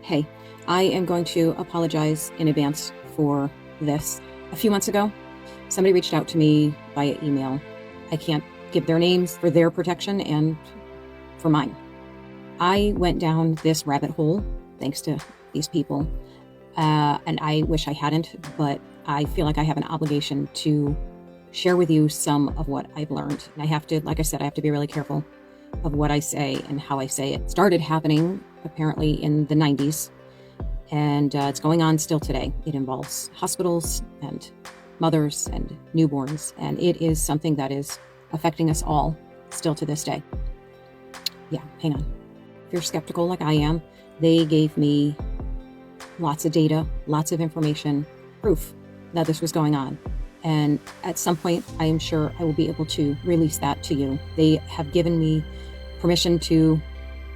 Hey, I am going to apologize in advance for this. A few months ago, somebody reached out to me via email. I can't give their names for their protection and for mine. I went down this rabbit hole thanks to these people, and I wish I hadn't, but I feel like I have an obligation to share with you some of what I've learned. And I have to, like I said, I have to be really careful of what I say and how I say it. It started happening apparently in the 90s, and it's going on still today. It involves hospitals and mothers and newborns, and it is something that is affecting us all still to this day. Yeah, hang on. If you're skeptical like I am, they gave me lots of data, lots of information, proof that this was going on. And at some point, I am sure I will be able to release that to you. They have given me permission to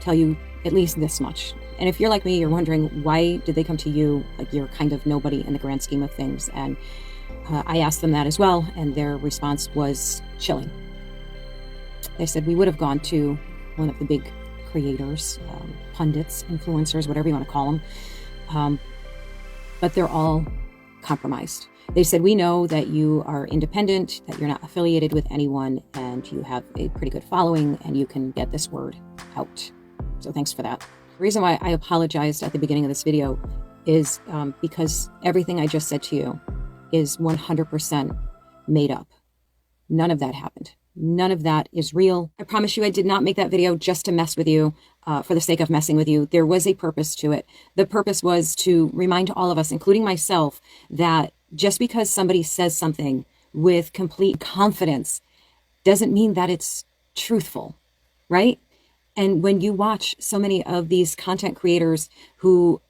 tell you at least this much. And if you're like me, you're wondering, why did they come to you? Like, you're kind of nobody in the grand scheme of things. And I asked them that as well, and their response was chilling. They said, we would have gone to one of the big creators, pundits, influencers, whatever you want to call them, but they're all compromised. They said, we know that you are independent, that you're not affiliated with anyone, and you have a pretty good following, and you can get this word out. So thanks for that. The reason why I apologized at the beginning of this video is because everything I just said to you is 100% made up. None of that happened. None of that is real. I promise you I did not make that video just to mess with you for the sake of messing with you. There was a purpose to it. The purpose was to remind all of us, including myself, that just because somebody says something with complete confidence doesn't mean that it's truthful, right? And when you watch so many of these content creators who,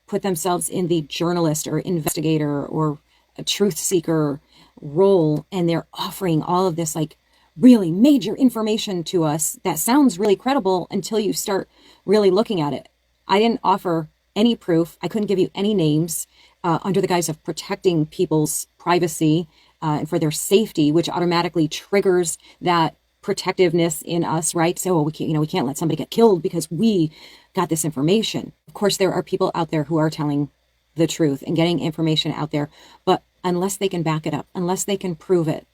put themselves in the journalist or investigator or a truth seeker role, and they're offering all of this like really major information to us that sounds really credible until you start really looking at it. I didn't offer any proof. I couldn't give you any names under the guise of protecting people's privacy and for their safety, which automatically triggers that protectiveness in us, right? So we can't let somebody get killed because we got this information. Of course, there are people out there who are telling the truth and getting information out there, but unless they can back it up, unless they can prove it,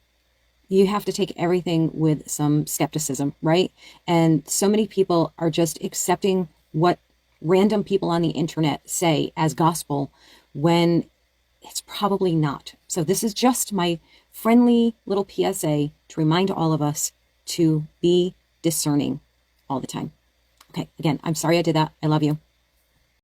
you have to take everything with some skepticism, right? And so many people are just accepting what random people on the internet say as gospel when it's probably not. So this is just my friendly little PSA to remind all of us to be discerning all the time. Okay, again, I'm sorry I did that. I love you.